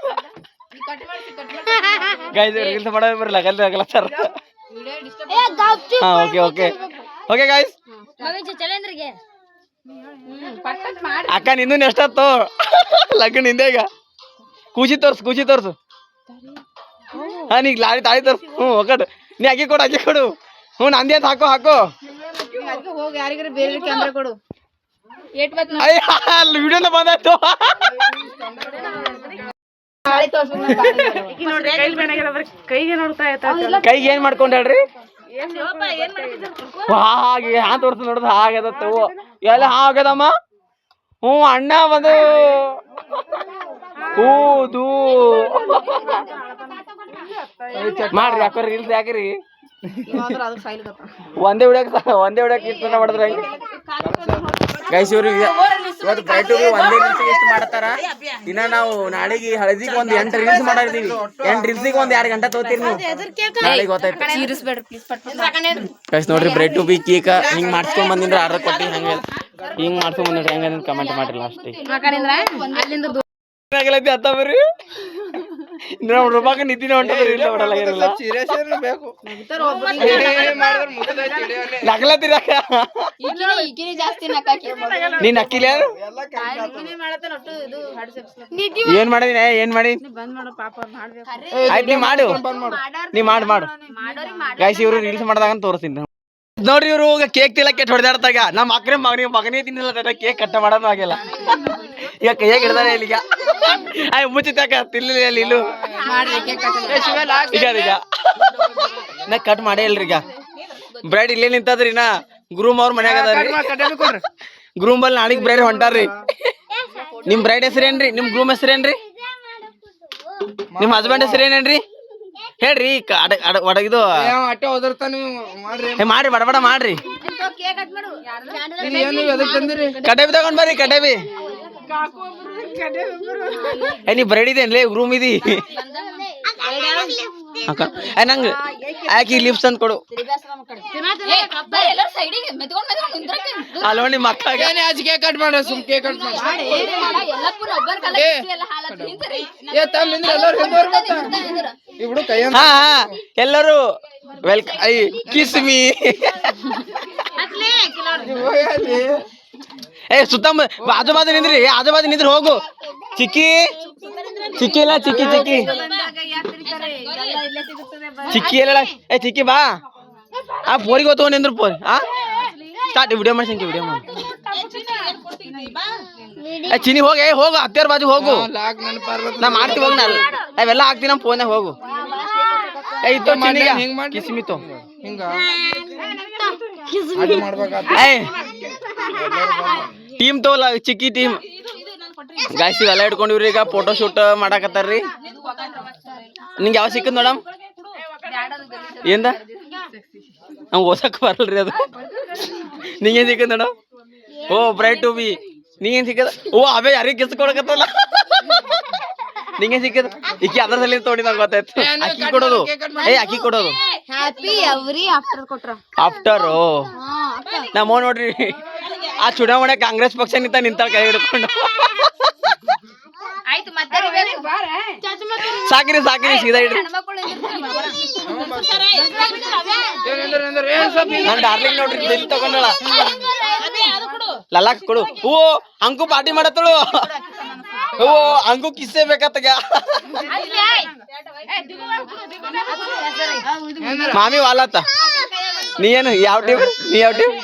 ಗೈಸ್ ರೀಲ್ಸ್ ಮಾಡೋದು ಬರಲ್ಲ ಆಗಲ್ಲ ಸರ್ ಓಕೆ ಗೈಸ್ ಅಕ್ಕ ನಿಂದು ಎಷ್ಟತ್ತು ಲಗ್ನ ನಿಂದೆ ಈಗ ಖುಷಿ ತೋರ್ಸು ಹಾ ನೀ ತಾಳಿ ತೋರ್ಸು ಒಕ್ಕಟ್ಟು ನೀ ಅಕ್ಕಿ ಕೊಡು ನಂದೇ ಅಂತ ಹಾಕೋ ಯಾರಿಗಾರ ಬೇರೆ ಕ್ಯಾಮ್ರಾ ಕೊಡು ವಿಡಿಯೋನ ಬಂದಾಯ್ತು ಕೈಗೆ ಏನ್ ಮಾಡ್ಕೊಂಡ್ ಹೇಳ್ರಿ ಹಾಗೆ ಹಾ ತೋರ್ಸ ನೋಡ್ದ ಹಾಗದತ್ತು ಎಲ್ಲ ಹಾಗದಮ್ಮ ಅಣ್ಣ ಬಂದು ಹೂದು ಮಾಡ್ರಿ ಯಾಕ್ರಿ ರೀಲ್ಸ್ ಯಾಕ್ರಿ ಒಂದೇ ಹೊಡ್ಯಾಕ ಇಷ್ಟ ಮಾಡಿದ್ರೆ ಗೈಸ್ ಇವ್ರಿಗೆ ಇವತ್ತು ಬ್ರೈಟ್ ಒಂದೇ ರೀಲ್ಸ್ ಎಷ್ಟು ಮಾಡತ್ತಾರ. ಇನ್ನ ನಾವು ನಾಳೆಗೆ ಹಳದಿಗೆ ಒಂದು 8 ರೀಲ್ಸ್ ಮಾಡಿದೀವಿ. 8 ರೀಲ್ಸಿಗೆ ಒಂದು 2 ಗಂಟೆ ತಗೋತೀರಿ ನೀವು. ನಾಳೆಗೆ ಗೊತ್ತಾಯ್ತು ಗೈಸ್. ನೋಡ್ರಿ ಬ್ರೈಟ್ ಬಿ ಕೇಕ್ ಹಿಂಗ್ ಮಾಡ್ಸ್ಕೊಂಡ್ ಬಂದಿನ್ರಿ ಆರ್ಡರ್ ಕೊಟ್ಟು ಹಂಗೆ ಹಿಂಗ್ ಮಾಡ್ಸ್ಕೊಂಡ್ ಬಂದಿನ್ರಿ. ಹೆಂಗ ಕಮೆಂಟ್ ಮಾಡ್ರಿ ಲಾಸ್ಟಿಗೆ. ಅತ್ತ ಬರ್ರಿ ರೂಪಾಯಿ ನಿತಿನ ಹೊಂಟದ್ರಿ. ನಗ್ಲತ್ತಿರಾಕ ನೀನ್ ನಕ್ಕಿಲ್ಲ ಏನ್ ಮಾಡಿದಿನ ಏನ್ ಮಾಡಿ ಆಯ್ತು ನೀ ಮಾಡು ಗೈಸ್. ಇವ್ರು ರೀಲ್ಸ್ ಮಾಡ್ದಾಗ ತೋರಿಸ್ತೀನಿ ನೋಡ್ರಿ. ಇವ್ರು ಕೇಕ್ ತಿನ್ನಕ್ಕೆ ಹೊಡೆದಾಡ್ತಾಗ ನಮ್ಮ ಮಗನೇ ತಿನ್ನಲ್ಲ ಕೇಕ್ ಕಟ್ಟ ಮಾಡೋದು ಆಗಿಲ್ಲ. ಈಗ ಕೈಯಾಗ ಹಿಡ್ದಾನೆ ಇಲ್ಲಿಗ ಮುಚ್ಚಿತಾಕ ತಿನ್ಲಿಲ್ಲ ಅಲ್ಲಿ ಇಲ್ಲು ಈಗ ನಾ ಕಟ್ ಮಾಡೇ ಇಲ್ರಿ. ಈಗ ಬ್ರೈಡ್ ಇಲ್ಲೇ ನಿಂತದ್ರಿ. ನಾ ಗ್ರೂಮ್ ಅವ್ರ ಮನ್ಯಾಗ ಅದಾರಿ. ಗ್ರೂಮ್ ಅಲ್ಲಿ ನಾಳೆಗ್ ಬ್ರೈಡ್ ಹೊಂಟಾರ್ರಿ. ನಿಮ್ ಬ್ರೈಡ್ ಹೆಸರೇನ್ರಿ? ನಿಮ್ ಗ್ರೂಮ್ ಹೆಸರೇನ್ರಿ? ನಿಮ್ ಹಸ್ಬೆಂಡ್ ಹೆಸರೇನೇನ್ರಿ ಹೇಳ್ರಿ. ಒಡಗಿದು ಮಾಡ್ರಿ ಬಡಬಡ ಮಾಡ್ರಿ. ಕಡಬಿ ತಗೊಂಡ್ ಬರ್ರಿ ಕಡಬಿ. ನೀ ಬ್ರೈಡ್ ಇದೇನ್ಲೇ ಗ್ರೂಮ್ ಇದಿ ನಂಗೆ ಆಕಿ ಲಿಪ್ಸ್ ಅಂತ ಕೊಡು. ಅಲ್ವ ನಿಮ್ಮ ಅಕ್ಕ ಕಟ್ ಮಾಡ ಎಲ್ಲರೂ ವೆಲ್ಕಮ್. I kiss me. ಸುತ್ತ ಆಜು ಬಾಜು ನಿಂದ್ರಿ. ಆಜು ಬಾಜು ನಿಂದ್ರಿ ಹೋಗು. ಚಿಕ್ಕಿ ಇಲ್ಲ ಚಿಕ್ಕಿ ಎಲ್ಲ ಚಿಕ್ಕಿ ಬಾ. ಆ ಪೋರಿಗೆ ಹೋಗ್ತವ ನಿಂದ್ರು ಪೋರಿ. ಸ್ಟಾರ್ಟ್ ವಿಡಿಯೋ ಮಾಡಿ ಸಂಖ್ಯೆ ವಿಡಿಯೋ ಮಾಡಿ ಚಿನಿ ಹೋಗು ಹತ್ತಿರ ಬಾಜು ಹೋಗು. ನಾ ಮಾಡ್ತೀವಿ ಹೋಗಿ ನಾನು ಅವೆಲ್ಲ ಹಾಕ್ತೀನಿ ನಮ್ಮ ಫೋನ್ಯಾಗ ಹೋಗು. ಕಿಸ್ಮಿತ್ತು ಟೀಮ್ ತೋಲ ಚಿಕ್ಕಿ ಟೀಮ್ ಗಾಯ್ಸ್ ಇವೆಲ್ಲ ಇಟ್ಕೊಂಡಿವ್ರಿ. ಈಗ ಫೋಟೋ ಶೂಟ್ ಮಾಡಾಕತ್ತಾರ್ರಿ. ನಿಂಗೆ ಯಾವ ಸಿಕ್ಕದ್ ಮೇಡಮ್? ಏನ್ದ ನಮ್ಗೆ ಓದಕ್ ಬರಲ್ರಿ ಅದು. ನಿಂಗೇನ್ ಸಿಕ್ಕದ್ ಮೇಡಮ್? ಓ ಬ್ರೈಟ್ ಟು ಬಿ. ನಿಂಗೇನ್ ಸಿಕ್ಕದ? ಓ ಅವೇ ಯಾರಿಗೆ ಕಿಸ್ ಕೊಡಕತ್ತಲ್ಲ. ನಿಂಗೆ ಸಿಕ್ಕದ ಈಕಿ ಅದ್ರ ಸಲ ತೋಡಿ ನಂಗೆ ಗೊತ್ತಾಯ್ತು. ಅಕ್ಕಿ ಕೊಡೋದು ಅಕ್ಕಿ ಕೊಡೋದು ಆಫ್ಟರ್. ನಮ್ಮ ನೋಡ್ರಿ ಆ ಚುನಾವಣೆ ಕಾಂಗ್ರೆಸ್ ಪಕ್ಷ ನಿಂತ ಕೈ ಹಿಡ್ಕೊಂಡು. ಸಾಕ್ರಿ ಸೀದಾ ಇಡ್ರಿ. ನನ್ ಡಾರ್ಲಿಂಗ್ ನೋಡ್ರಿ ದಿಲ್ ತಗೊಂಡಳ ಲಲಾಕ್ ಕೊಡು. ಓ ಅಂಕು ಪಾರ್ಟಿ ಮಾಡತ್ತಳು. ಓ ಅಂಕು ಕಿಸ್ಸೇ ಬೇಕತ್ತಗ. ಮಾಮಿ ವಾಲತ್ತ. ನೀ ಏನು ಯಾವ ಟೀಮ್? ನೀ ಯಾವ ಟೀಮ್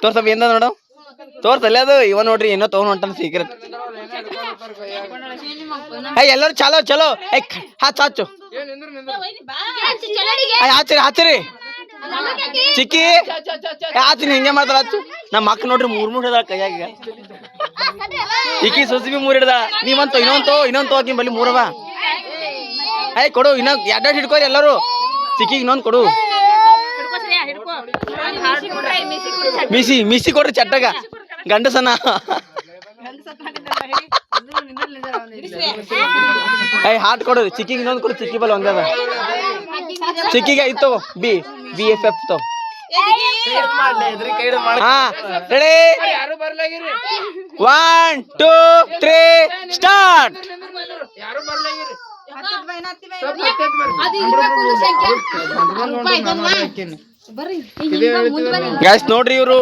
ತೋರ್ಸಪ್ಪ ಎಂದ ನೋಡ ತೋರ್ಸಲ್ಲ ಅದು. ಇವ ನೋಡ್ರಿ ಏನೋ ತಗೊಂಡ್ ಹೊಂಟಾನ ಸೀಕ್ರೆಟ್. ಎಲ್ಲರೂ ಚಲೋ ಹಚ್ಚು ಹಚ್ಚರಿ ಚಿಕ್ಕಿ ಹಚ್ಚಿನಿ ಹಿಂಗೆ ಮಾಡ್ತಾರ. ಹಚ್ಚು ನಮ್ಮ ಅಕ್ಕ ನೋಡ್ರಿ 3 ಹಿಡ್ದಾಳ ಕೈಯಾಗ. ಈಕಿ ಸುಸ್ಬಿ 3 ಹಿಡ್ದಾಳ. ನೀವಂತೂ ಇನ್ನೊಂದು ತೋಕಿ ಬಲ್ಲಿ 3 ಅವ. ಕೊಡು ಇನ್ನೊಂದು 2 ಹಿಡ್ಕೋರಿ ಎಲ್ಲರೂ. ಚಿಕ್ಕಿಗೆ ಇನ್ನೊಂದು ಕೊಡು. ಮಿಸಿ ಕೊಡ್ರಿ ಚಟ್ಟಗ ಗಂಡಸನ. ಹಾಟ್ ಕೊಡು ಚಿಕ್ಕಿಗೆ ಇನ್ನೊಂದು ಕೊಡು. ಚಿಕ್ಕಿ ಬಲ್ ಒಂದೇ ಅದ. ಚಿಕ್ಕಿಗೆ ಇತ್ತು BFF ತೋ. ಹಾ ರೆಡಿ 1 2 3 ಸ್ಟಾರ್ಟ್. ಗೈಸ್ ನೋಡ್ರಿ ಇವ್ರು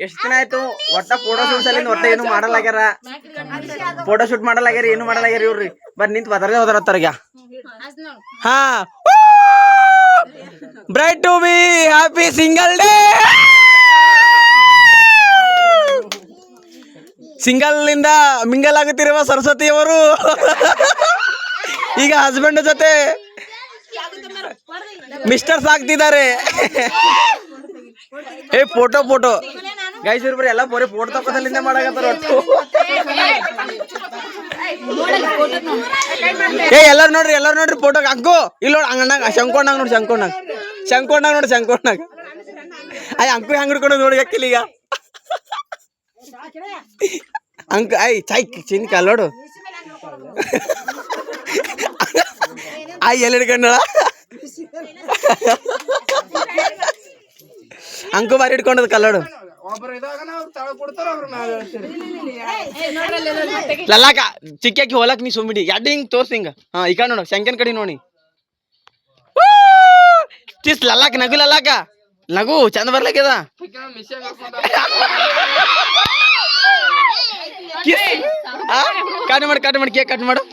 ಎಷ್ಟ್ ದಿನ ಆಯ್ತು ಒಟ್ಟ ಫೋಟೋ ಶೂಟ್ ಸಲಿಂದ ಒಟ್ಟ ಏನು ಮಾಡಲಾಗ್ಯಾರ. ಫೋಟೋ ಶೂಟ್ ಮಾಡಲಾಗ್ಯಾರ ಏನು ಮಾಡಲಾಗ್ಯಾರ ಇವ್ರಿ. ಬರ್ ನಿಂತು ಬದರದೇ ಹೋದರತ್ತಾರ. ಹಾ bright to be happy single day. Single ಇಂದ ಮಿಂಗಲ್ ಆಗುತ್ತಿರುವ ಸರಸ್ವತಿ ಅವರು ಈಗ ಹಸ್ಬೆಂಡ್ ಜೊತೆ ಮಿಸ್ಟರ್ಸ್ ಆಗ್ತಿದ್ದಾರೆ. ಫೋಟೋ ಗೈಸ್ ಇವ್ರು ಎಲ್ಲ ಬೋರಿ ಫೋಟೋ ತಪ್ಪದಲ್ಲಿಂದ ಮಾಡಾಕತ್ತಾರ. ಒಟ್ಟು ಎಲ್ಲರೂ ನೋಡ್ರಿ ಫೋಟೋ ಹಾಕು. ಇಲ್ಲ ನೋಡಿ ಹಂಗಣ್ಣಾಗ ಶಂಕೊಂಡಾಗ ನೋಡಿ ಶಂಕೊಂಡಾಗ ಶಂಕೋಣಾಗ ನೋಡಿ ಶಂಕೋಣಾಗ ಅಯ್ಯ ಅಂಕು ಹೆಂಗ್ ಹಿಡ್ಕೊಂಡು ನೋಡಿ ಹಾಕಿಲ್ಲ ಈಗ ಅಂಕ ಐ ಚಾಯ್ ಚಿನ್ ಕಲ್ಲೋಡು ಆಯ್ ಎಲ್ಲಿ ಹಿಡ್ಕೊಂಡಳ ಅಂಕು ಬಾರಿ ಹಿಡ್ಕೊಂಡದ ಕಲ್ಲೋಡು ಲಲ್ಲಾಕ ಚಿಕ್ಕಾಕಿ ಹೊಲಕ್ ನೀ ಸುಮ್ಮಿಡಿ ಎಡ್ ಹಿಂಗ್ ತೋರ್ಸಿ ಹಿಂಗ ಹಾ ಈ ಕಡೆ ನೋಡು ಶಂಕನ್ ಕಡೆ ನೋಡಿ ತೀಸ್ ಲಲ್ಲಾಕ ನಗು ಲಲ್ಲಾಕ ನಗು ಚಂದ ಬರ್ಲಕ್ಕಿದ ಕಟ್ ಮಾಡಿ ಕೇಕ್ ಕಟ್ ಮಾಡು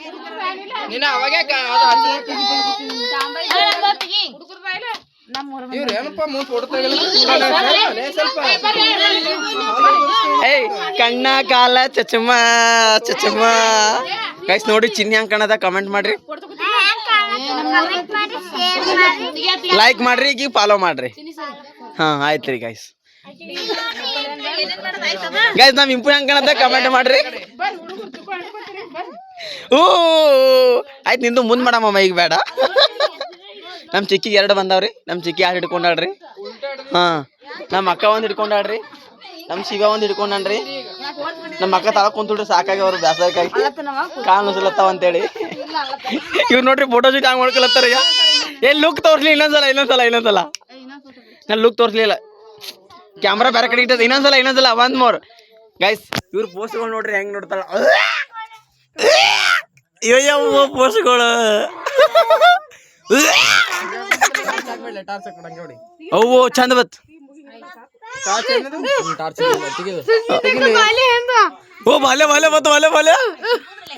ಏಯ್ ಕಣ್ಣ ಕಾಲ ಚಚಮ್ಮ ಚಚಮ್ಮ ಗೈಸ್ ನೋಡಿ ಚಿನ್ನಿ ಹಂಗ್ ಕಾಣದ ಕಮೆಂಟ್ ಮಾಡ್ರಿ ಲೈಕ್ ಮಾಡ್ರಿ ಈಗ ಫಾಲೋ ಮಾಡ್ರಿ ಹಾ ಆಯ್ತ್ರಿ ಗೈಸ್ ಗೈಸ್ ನಮ್ ಇಂಪು ಹೆಂಗ್ ಕಾಣದ ಕಮೆಂಟ್ ಮಾಡ್ರಿ ಓ ಆಯ್ತು ನಿಂದು ಮುಂದ್ ಮಾಡಮ್ಮ ಈಗ ಬೇಡ ನಮ್ ಚಿಕ್ಕಿಗೆ 2 ಬಂದಾವ್ರಿ ನಮ್ ಚಿಕ್ಕಿ 2 ಹಿಡ್ಕೊಂಡಾಡ್ರಿ ಹಾ ನಮ್ಮ ಅಕ್ಕ ಒಂದ್ ಹಿಡ್ಕೊಂಡಾಡ್ರಿ ನಮ್ ಶಿವ ಒಂದ್ ಹಿಡ್ಕೊಂಡ್ರಿ ನಮ್ಮ ಅಕ್ಕ ತಳ ಕುಂತ್ಬಿಟ್ರಿ ಸಾಕಾಗಿ ಅವ್ರು ಬ್ಯಾಸರಕ್ಕಾಗಿ ಕಾಲ್ ನುಸಲತ್ತಾವ ಅಂತೇಳಿ ಇವ್ರು ನೋಡ್ರಿ ಫೋಟೋ ಶೂಟ್ ಹಂಗ್ ಮಾಡ್ಕೊಳತ್ತಾರ ಈಗ ಲುಕ್ ತೋರ್ಸ್ಲಿ ಇನ್ನೊಂದ್ಸಲ ನಾನು ಲುಕ್ ತೋರ್ಸ್ಲಿಲ್ಲ ಕ್ಯಾಮ್ರಾ ಬೇರೆ ಕಡೆ ಇಟ್ಟದ ಇನ್ನೊಂದ್ಸಲ ಒಂದ್ ಮೋರ್ ಗೈಸ್ ಇವ್ರ ಪೋಸ್ಟ್ಗಳು ನೋಡ್ರಿ ಹೆಂಗ್ ನೋಡ್ತಾಳ ಅಯ್ಯೋ ಪೋಸ್ಟ್ಗಳು ಓ ಚಂದ ಬತ್ ಓ ಬಾಲ್ಯ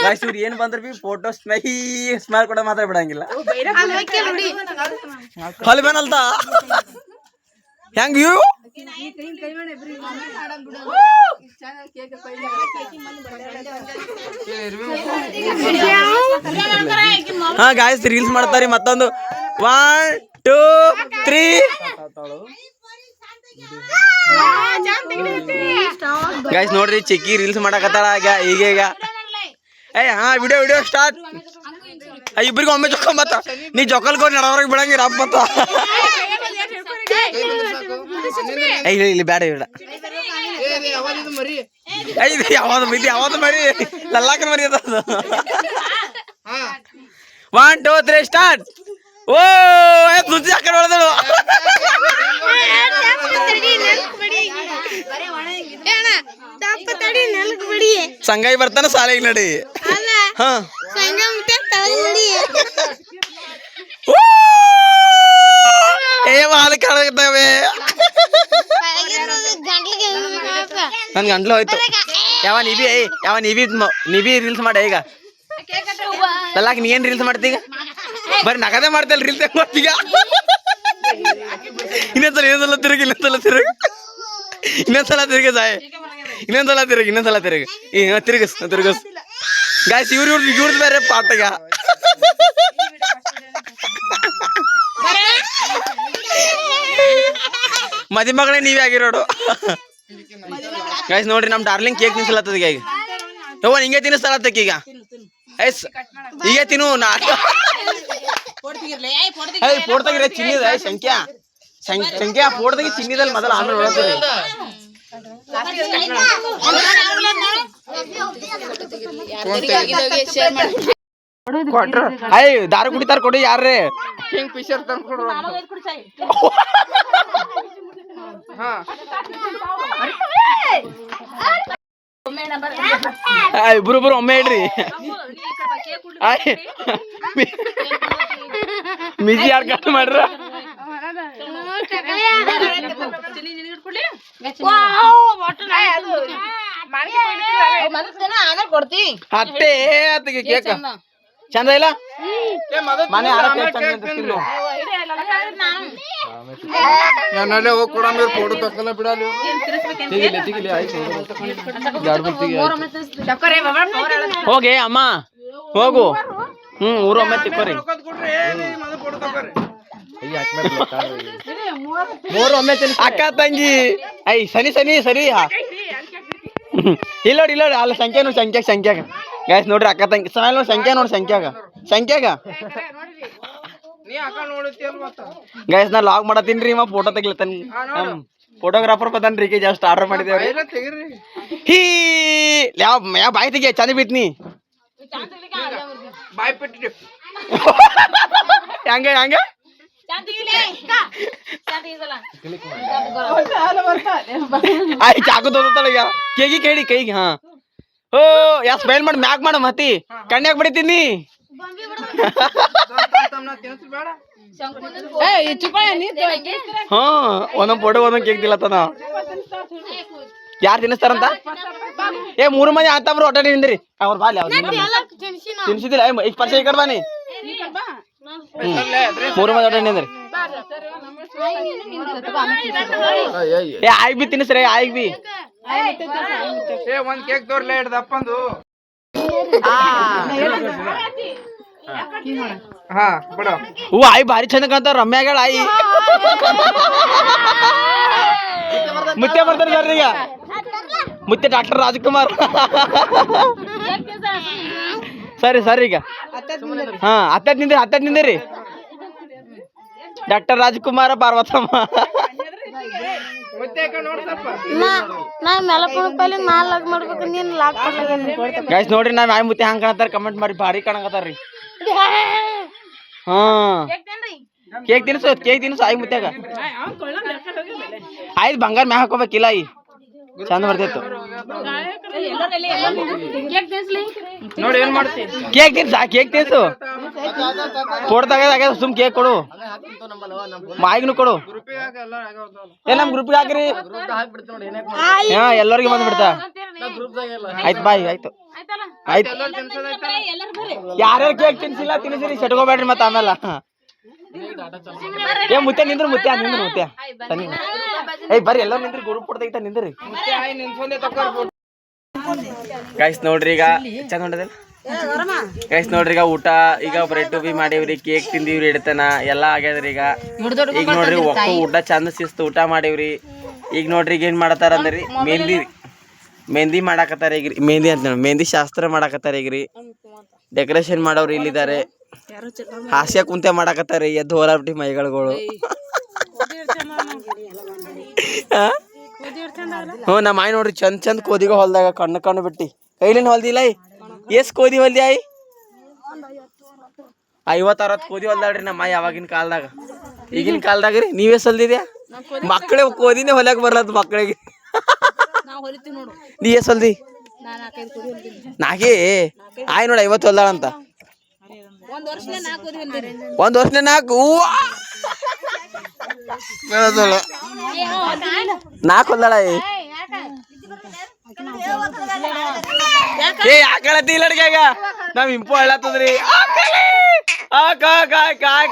ಗೈಸ್ ಇವ್ರು ಏನ್ ಬಂದ್ರ ಬಿ ಫೋಟೋ ಸ್ಮೈಲ್ ಕೂಡ ಮಾತ್ರ ಬಿಡಂಗಿಲ್ಲ ಹೊಲಿ ಬೇನಲ್ತ ಹೆಂಗ್ ಇವ್ ಹಾ ಗಾಯ್ಸ್ ರೀಲ್ಸ್ ಮಾಡ್ತಾರಿ ಮತ್ತೊಂದು 1 2 3 ಗೈಸ್ ನೋಡ್ರಿ ಚಿಕ್ಕಿ ರೀಲ್ಸ್ ಮಾಡಕತ್ತಾಳ ಈಗ ಏ ಹಾ ವಿಡಿಯೋ ಸ್ಟಾರ್ಟ್ ಇಬ್ಬರಿಗೂ ಒಮ್ಮೆ ಜೊಕೊಂಬತ್ತ ನೀ ಜೊಕಲ್ಕೊಂಡು ನಡವ್ರಿಗೆ ಬಿಡಂಗಿರ ಹಬ್ಬತ್ತ ಇಲ್ಲಿ ಬೇಡ ಯಾವ್ದು ಮರಿ ಲಲ್ಲಾಕನ ಮರಿ ಅದ 1 2 3 ಸ್ಟಾರ್ಟ್ ಓ ಸುದ್ದಿ ಹಾಕೊಂಡು ಹೊಡೆದಳು ಸಂಗಾಯಿ ಬರ್ತಾನ ಸಾಲಿಗೆ ನಡಿ ಹಾ ಹಾಲು ಕಾಣುತ್ತವೆ ನನ್ ಗಂಟ್ಲು ಹೋಯ್ತು ಯಾವ ನೀವಿ ರೀಲ್ಸ್ ಮಾಡ ಈಗ ಲಲ್ಲಾಕ್ ನೀ ಏನ್ ರೀಲ್ಸ್ ಮಾಡ್ತೀಗ ಬರೀ ನಗದೇ ಮಾಡ್ತಲ್ಲ ರೀಲ್ಸ್ ಹೆಂಗ್ ಮಾಡ್ತೀಗ ಇನ್ನೊಂದ್ಸಲ ತಿರುಗಿ ಸಾಯ್ ಇನ್ನೊಂದ್ಸಲ ತಿರುಗಿಸ್ ಗಾಯ್ಸ್ ಇವ್ರದ್ದು ಬೇರೆ ಪಾಠಗ ಮದಿ ಮಗಳೇ ನೀವೇ ಆಗಿರೋಡು ಗಾಯ್ಸ್ ನೋಡ್ರಿ ನಮ್ ಡಾರ್ಲಿಂಗ್ ಕೇಕ್ ತಿನ್ಸಲತ್ತದ ಈಗ ಯವ್ವ ಹಿಂಗೆ ತಿನ್ನಿಸ್ತಾಳತ್ತಕ್ಕ ಈಗ ಈಗ ತಿನ್ನು ಫೋಡ್ತಾಗಿರ ಚಿನ್ನಿದ ಸಂಖ್ಯಾ ಫೋಡ್ದಾಗಿ ಚಿನ್ನಿದಲ್ಲಿ ಮೊದಲ ಆಮೇಲೆ ನೋಡ್ತೀರಿ ಅಯ್ಯ ದಾರು ಕುಡಿತಾರ ಕೊಡಿ ಯಾರೇ ಕಿಂಗ್ ಫಿಶರ್ ತಂದು ಕೊಡು ಇಬ್ರು ಒಮ್ಮೆ ಇಡ್ರಿ ಮಿಜಿ ಯಾರು ಕಟ್ ಮಾಡ್ರ ಅಟ್ಟೆ ಆತಗೆ ಕೇಕ ಚಂದ ಇಲ್ಲ ಮನೆ ಫೋಟೋ ತಕ್ಕಲ್ಲ ಬಿಡಲ್ಲ ಹೋಗಿ ಅಮ್ಮ ಹೋಗು ಊರೊಮ್ಮೆ ತಿಕ್ಕೋರಿ ಅಕ್ಕ ತಂಗಿ ಐ ಸರಿ ಇಲ್ಲೋಡಿ ಅಲ್ಲ ಸಂಖ್ಯಾಗ ಗಾಯ್ಸ್ ನೋಡ್ರಿ ಅಕ್ಕ ತಂಗಿ ನೋಡಿ ಸಂಖ್ಯಾಗ ಗೈಸ್ ನಾ ಲಾಗ್ ಮಾಡತ್ತೀನ್ರಿ ಇವ ಫೋಟೋ ತೆಗಿಲತ್ತಾನ ಫೋಟೋಗ್ರಾಫರ್ ಬದನ್ರಿ ಈಗ ಜಸ್ಟ್ ಆರ್ಡರ್ ಮಾಡಿದೇವ್ರಿ ಹೀ ಯಾವ ಬಾಯಿ ತೆಗಿ ಚಂದ ಬಿಟ್ನಿ ಹೆಂಗ ಹೆಂಗ ಆಯ್ ಚಾಕು ತೋತಾಳ ಈಗ ಕೇಗಿ ಕೇಳಿ ಕೈಗೆ ಹಾ ಓ ಯಾ ಸ್ಮೈಲ್ ಮಾಡಿ ಮ್ಯಾಕ್ ಮಾಡ ಮತ್ತಿ ಕಣ್ಯಾಗ ಬಿಡ್ತೀನಿ ಹಾ ಒಂದೊಂದ್ ಫೋಟೋ ಒಂದೊಂದ್ ಕೇಕ್ ದಿಲ್ಲತ್ತನ ಯಾರು ತಿನ್ನಿಸ್ತಾರಂತ ಏ 3 ಮಂದಿ ಆತಬ್ರು ಒಟ್ಟ ನಿಂದ್ರಿ ಅವ್ರ ಬಾಲಿ ತಿನ್ಸಿದಿಲ್ಲ ಈಗ ಪರ್ಸ ಈ ಕಡೆ ಬಾನಿ 3 ಮಂದಿ ಒಟ್ಟ ನಿಂದ್ರಿ ಏ ಆಯ್ಗ್ ಬಿ ತಿನ್ನಿಸ್ರಿ ಆಯ್ಗ್ ಬಿ ಒಂದ್ ಕೇಕ್ ತೋರ್ಲೇ ಹಿಡ್ದಪ್ಪಂದು ಹಾ ಬಿಡ ಹೂ ಆಯ್ ಭಾರಿ ಚಂದ ಕಾಣ್ತಾರ ರಮ್ಯಾಗಳ ಆಯಿ ಮುತ್ತೆ ಬರ್ತಾರ ಸರ್ ಈಗ ಮುತ್ತೆ ಡಾಕ್ಟರ್ ರಾಜ್ಕುಮಾರ್ ಸರಿ ಸರಿ ಈಗ ಹಾ ಹತ್ತ ನಿಂದಿರಿ ಡಾಕ್ಟರ್ ರಾಜ್ಕುಮಾರ ಪಾರ್ವತಮ್ಮ ಗೈಸ್ ನೋಡ್ರಿ ನಾವ್ ಆಯ್ ಮುತ್ತೆ ಹಂಗ ಕಾಣತಾರ ಕಮೆಂಟ್ ಮಾಡಿ ಭಾರಿ ಕಾಣಕತ್ತಾರ್ರಿ ಹಾ ಕೇಕ್ ತಿನ್ಸು ಆಯ್ ಮುತ್ಯಾಗ ಆಯ್ತು ಬಂಗಾರ ಮ್ಯಾಗ ಹಾಕೋಬೇಕಿಲ್ಲ ಈ ಚಂದ ಬರ್ತಿತ್ತು ನೋಡಿ ಏನ್ ಮಾಡ್ತಿ ಕೇಕ್ ತಿನ್ಸು ಫೋಟೋ ತಗದ ಸುಮ್ ಕೇಕ್ ಕೊಡು ಮಾಯಿಗ್ನು ಕೊಡು ಏ ನಮ್ ಗ್ರೂಪ್ಗೆ ಹಾಕ್ರಿ ಹಾ ಎಲ್ಲರಿಗೂ ಬಂದ್ಬಿಡ್ತಾ ಆಯ್ತು ಬಾಯ್ ಆಯ್ತು ಯಾರ್ಯಾರು ಕೇಕ್ ತಿನ್ಸಿಲ್ಲ ತಿನ್ಸಿರಿ ಸೆಟ್ಕೋಬೇಡ್ರಿ ಮತ್ತ ಆಮೇಲೆ ಏ ಮುತ್ತೆ ನಿಂದ್ರು ಮುತ್ತೆ ಏಯ್ ಬರ್ರಿ ಎಲ್ಲರೂ ನಿಂದ್ರಿ ಗ್ರೂಪ್ ಫೋಟೋ ತೆಗಿತಾ ನಿಂದ್ರಿ ಗೈಸ್ ನೋಡ್ರಿ ಈಗ ಚಂದ ಹೊಂಟದಲ್ಲ ಗೈಸ್ ನೋಡ್ರಿ ಈಗ ಊಟ ಈಗ ಬ್ರೆಡ್ ಟೂಬಿ ಮಾಡೇವ್ರಿ ಕೇಕ್ ತಿಂದಿವ್ರಿ ಇಡ್ತಾನ ಎಲ್ಲಾ ಆಗ್ಯದ್ರಿ ಈಗ ನೋಡ್ರಿ ಊಟ ಚಂದ ಶಿಸ್ತು ಊಟ ಮಾಡೇವ್ರಿ ಈಗ ನೋಡ್ರಿ ಈಗ ಏನ್ ಮಾಡತಾರ ಅಂದ್ರಿ ಮೆಹಂದಿ ಮಾಡಾಕತ್ತಾರ ಈಗ್ರಿ ಮೆಹಂದಿ ಅಂತ ಮೆಹಂದಿ ಶಾಸ್ತ್ರ ಮಾಡಾಕತ್ತಾರ ಈಗ್ರಿ ಡೆಕೋರೇಷನ್ ಮಾಡೋರು ಇಲ್ಲಿದ್ದಾರೆ ಹಾಸ್ಯ ಕುಂತೆ ಮಾಡಾಕತ್ತಾರ ಎದ್ದು ಹೋಲಾಬಿಟ್ಟಿ ಮೈಗಳು ಹ್ಞೂ ನಮ್ಮ ಆಯ್ ನೋಡ್ರಿ ಚಂದ ಕೋದಿಗ ಹೊಲ್ದಾಗ ಕಣ್ಣು ಬಿಟ್ಟಿ ಕೈಲಿನ ಹೊಲ್ದಿಲ್ಲ ಎಷ್ಟ್ ಕೋದಿ ಹೊಲ್ದಿ ಆಯ್ 50-60 ಕೋದಿ ಹೊಲ್ದಾಳ್ರಿ ನಮ್ಮ ಆಯ್ ಅವಾಗಿನ ಕಾಲದಾಗ ಈಗಿನ ಕಾಲದಾಗ ರೀ ನೀವೆಷ್ಟ್ ಹೊಲ್ದಿದ್ಯಾ ಮಕ್ಕಳೇ ಕೋದಿನೇ ಹೊಲ್ಯಾಕ ಬರ್ಲತ್ ಮಕ್ಕಳಿಗೆ ನೀ ಎಷ್ಟ್ ಹೊಲ್ದಿ 4 ಆಯ್ ನೋಡಿ 50 ಹೊಲ್ದಾಳಂತ ಒಂದ್ ವರ್ಷ 4 ಹೊಲ್ದಾಳ ಏ ಯಾಕಳತಿ ಇಲ್ಲ ಅಡ್ಗ್ಯಾಗ ನಾವ್ ಇಂಪು ಹೇಳತ್ತದ್ರಿ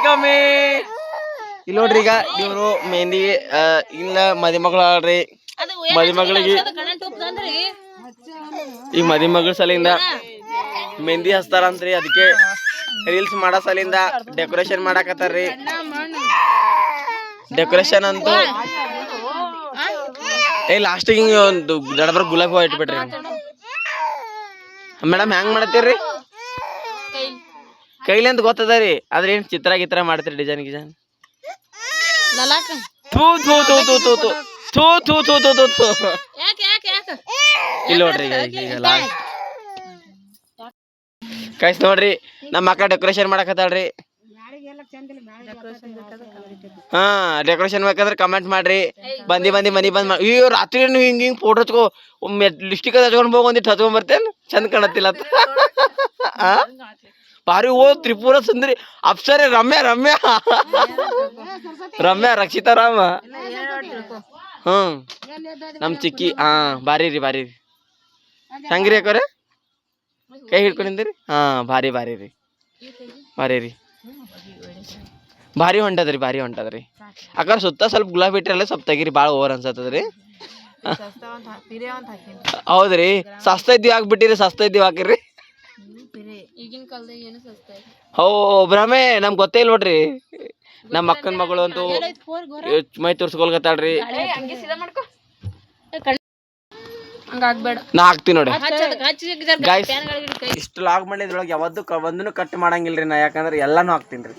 ಕಮ್ಮಿ ಇಲ್ಲಿ ನೋಡ್ರಿ ಈಗ ಇವ್ರು ಮೆಹಂದಿ ಇಲ್ಲ ಮದುಮಗಳಾಳ್ರಿ ಮದುಮಗಳಿಗೆ ಈ ಮದುಮಗಳ ಸಲಿಂದ ಮೆಹಂದಿ ಹಚ್ತಾರಂತ್ರಿ ಅದಕ್ಕೆ ರೀಲ್ಸ್ ಮಾಡೋ ಸಲಿಂದ ಡೆಕೋರೇಷನ್ ಮಾಡಾಕತ್ತಾರ್ರಿ ಡೆಕೋರೇಷನ್ ಅಂತೂ ಏ ಲಾಸ್ಟಿಗೆ ಹಿಂಗೆ ಒಂದು ದಡಬರ್ ಗುಲಾಬಿ ಹೂವು ಇಟ್ಬಿಟ್ರಿ ಮೇಡಮ್ ಹೆಂಗ್ ಮಾಡತ್ತೀರಿ ಕೈಲಿ ಅಂತ ಗೊತ್ತದ ರೀ ಆದ್ರೆ ಏನ್ ಚಿತ್ರ ಮಾಡ್ತೀರಿ ಡಿಸೈನ್ ಇಲ್ಲಿ ನೋಡ್ರಿ ಕೈಸ್ ನೋಡ್ರಿ ನಮ್ಮ ಅಕ್ಕ ಡೆಕೋರೇಷನ್ ಮಾಡಕತ್ತಾಳ್ರಿ ಹಾ ಡೆಕೋರೇಷನ್ ಬೇಕಾದ್ರೆ ಕಮೆಂಟ್ ಮಾಡ್ರಿ ಬಂದಿ ಮನಿ ಬಂದ್ ಅಯ್ಯೋ ರಾತ್ರಿ ಹಿಂಗ್ ಫೋಟೋ ಹಚ್ಕೋ ಲಿಸ್ಟಿಕ್ ಹಚ್ಕೊಂಡ್ ಹೋಗಿ ಹಚ್ಕೊಂಡ್ ಬರ್ತೇನ್ ಚಂದ ಕಾಣತ್ತಿಲ್ಲ ಭಾರಿ ಓ ತ್ರಿಪುರ ಸುಂದರಿ ಅಪ್ಸರೆ ರಮ್ಯಾ ರಕ್ಷಿತಾ ರಾಮ ನಮ್ ಚಿಕ್ಕಿ ಭಾರಿ ರೀ ಹೆಂಗ್ರಿ ಯಾಕೋರೆ ಕೈ ಹಿಡ್ಕೊಂಡಿರಿ ಭಾರಿ ರೀ ಭಾರಿ ಹೊಂಟದ್ರಿ ಅಕ್ಕ ಸುತ್ತ ಸ್ವಲ್ಪ ಗುಲಾಬಿ ಇಟ್ರಲ್ಲ ಸ್ವಲ್ಪ ತೆಗಿರಿ ಭಾಳ ಓವರ್ ಅನ್ಸತ್ತದ್ರಿ ಹೌದ್ರಿ ಸಸ್ತಾ ಇದ್ದೀವಿ ಹಾಕ್ಬಿಟ್ಟಿರಿ ಸಸ್ತಾ ಇದ್ದೀವಿ ಹಾಕಿರಿ ಹೋ ಭ್ರಮೆ ನಮ್ಗೆ ಗೊತ್ತೇ ಇಲ್ಲ ನೋಡ್ರಿ ನಮ್ಮ ಅಕ್ಕನ ಮಗಳು ಅಂತೂ ಮೈ ತೋರ್ಸ್ಕೊಲ್ಗತ್ತಾಳ್ರಿ ನಾ ಹಾಕ್ತೀನಿ ನೋಡಿ ಇಷ್ಟು ಲಾಗ್ ಮಾಡಿದ್ರೊಳಗೆ ಯಾವತ್ತೂ ಒಂದನ್ನು ಕಟ್ ಮಾಡಂಗಿಲ್ರಿ ನಾ ಯಾಕಂದ್ರೆ ಎಲ್ಲಾನು ಹಾಕ್ತೀನಿ ರೀ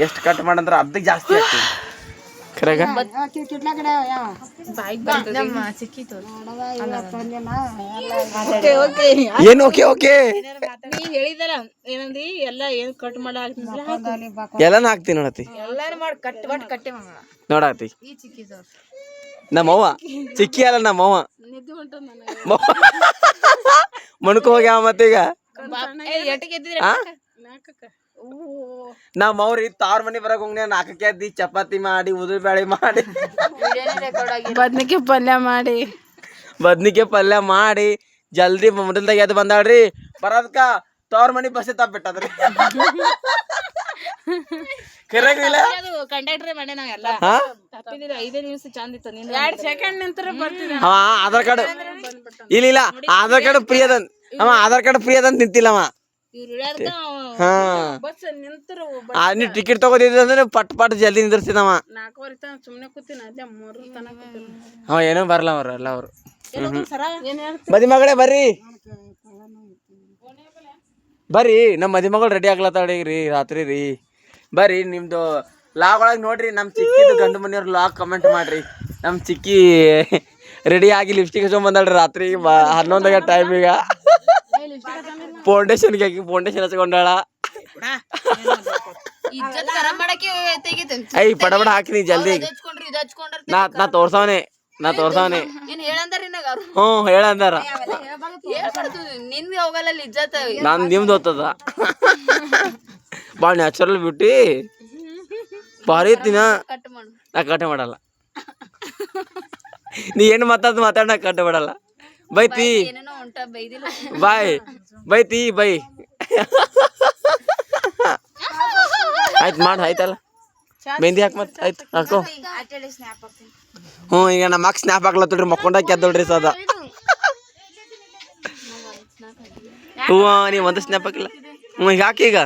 ಎಷ್ಟು ಕಟ್ ಮಾಡಂದ್ರ ಅರ್ಧಕ್ಕೆ ಜಾಸ್ತಿ ಆಗ್ತದೆ ಖರೆಗ ಏನು ಓಕೆ ಓಕೆ ಹೇಳಿದಲ್ಲ ಏನಂದಿ ಎಲ್ಲ ಏನ್ ಕಟ್ ಮಾಡ ಎಲ್ಲಾನು ಹಾಕ್ತೀನಿ ನೋಡತಿ ಎಲ್ಲಾರು ಮಾಡಿ ಕಟ್ಟಿ ನೋಡಾತಿ ನಮ್ಮವ್ವ ಚಿಕ್ಕಿ ಅಲ್ಲ ನಮ್ಮವ್ವ ಮಣ್ಕ ಹೋಗ್ಯಾವ ಮತ್ತೀಗ ನಮ್ಮ ಅವ್ರಿ ತಾವ್ರ ಮನಿ ಬರಕ್ ಹೋಗ್ನ 4 ಎದ್ದಿ ಚಪಾತಿ ಮಾಡಿ ಉದುರು ಬ್ಯಾಳಿ ಮಾಡಿ ಬದ್ನಿಕಾಯಿ ಪಲ್ಯ ಮಾಡಿ ಜಲ್ದಿ ಮೊದಲ್ದಾಗ ಎದ್ದು ಬಂದಾಳ್ರಿ ಬರೋದ್ಕ ತವ್ರ ಮನಿ ಬಸ್ ತಪ್ಪಿಟ್ಟದ್ರಿ ಕರೆಗಿಲ್ಲ ಕಂಡಕ್ಟರ್ ಮಾಡಿ ನಾವೆಲ್ಲ ತಪ್ಪಿದಿಲ್ಲ 5 ನಿಮಿಷ ಚಂದ ಇತ್ತು 2 ಸೆಕೆಂಡ್ ನಿಂತರ ಬರ್ತಿದ್ದ ಅವ ಆಧಾರ್ ಕಾರ್ಡ್ ಇಲ್ಲ ಆಧಾರ್ ಕಾರ್ಡ್ ಫ್ರೀ ಅದಂತ ಅವ ಆಧಾರ್ ಕಾರ್ಡ್ ಫ್ರೀ ಅದಂತ ನಿಂತಿಲ್ಲ ಅವ ಹಾ ನೀ ಟಿಕೆಟ್ ತಗೋದಿದ್ರೆ ಪಟ್ ಪಟ್ ಜಲ್ದಿ ನಿಂದಿರ್ತಿದವ 4 ತನಕ ಸುಮ್ನೆ ಕೂತೀನಿ ಅಲ್ಲೇ 3 ತನಕ ಕೂತೀನಿ ಅವ ಏನೋ ಬರಲ್ಲ ಅವ್ರ ಎಲ್ಲ ಅವ್ರು ಮದಿ ಮಗಳೇ ಬರ್ರಿ ಬರ್ರಿ ನಮ್ಮ ಮದಿ ಮಗಳು ರೆಡಿ ಆಗ್ಲತ್ತಾಳ್ರಿ ರಾತ್ರಿ ರೀ ಬರ್ರಿ ನಿಮ್ದು ಲಾಗ್ ಒಳಗೆ ನೋಡ್ರಿ ನಮ್ಮ ಚಿಕ್ಕಿದು ಗಂಡು ಮನೆಯವ್ರು ಲಾಗ್ ಕಮೆಂಟ್ ಮಾಡ್ರಿ ನಮ್ಮ ಚಿಕ್ಕಿ ರೆಡಿ ಆಗಿ ಲಿಪ್ಸ್ಟಿಕ್ ಹಚ್ಕೊಂಡ್ ಬಂದಾಳ್ರಿ ರಾತ್ರಿ 11 ಟೈಮ್ ಈಗ ಫೌಂಡೇಶನ್ ಹಚ್ಕೊಂಡಾಳ ಐ ಪಡ ಪಡ ಹಾಕಿನಿ ಜಲ್ದಿ ನಾ ತೋರ್ಸವನೆ ಹ್ಞೂ ಹೇಳಂದಾರ ನಾನ್ ನಿಮ್ದು ಹೋಗ್ತದ ಭಾಳ ನ್ಯಾಚುರಲ್ ಬ್ಯೂಟಿ ಭಾರಿ ಐತಿನ ನಾ ಕಟ್ ಮಾಡಲ್ಲ ನೀ ಏನು ಮಾತಾಡ ನಾ ಕಟ್ ಮಾಡಲ್ಲ ಬೈತಿ ಬಾಯ್ ಬೈತಿ ಬೈ ಆಯ್ತು ಮಾಡ ಆಯ್ತಲ್ಲ ಮೆಹಂದಿ ಹಾಕ್ ಮತ್ ಆಯ್ತು ಹಾಕೋ ಹ್ಞೂ ಈಗ ನಮ್ಮ ಅಕ್ಕ ಸ್ನ್ಯಾಪ್ ಹಾಕ್ಲತ್ತಳ್ರಿ ಮಕ್ಕೊಂಡಾಕಿ ಎದ್ದೋಳ್ರಿ ಸದ ಹೂವ ನೀವು ಒಂದು ಸ್ನ್ಯಾಪ್ ಹಾಕಿಲ್ಲ ಹ್ಞೂ ಈಗ ಹಾಕಿ ಈಗ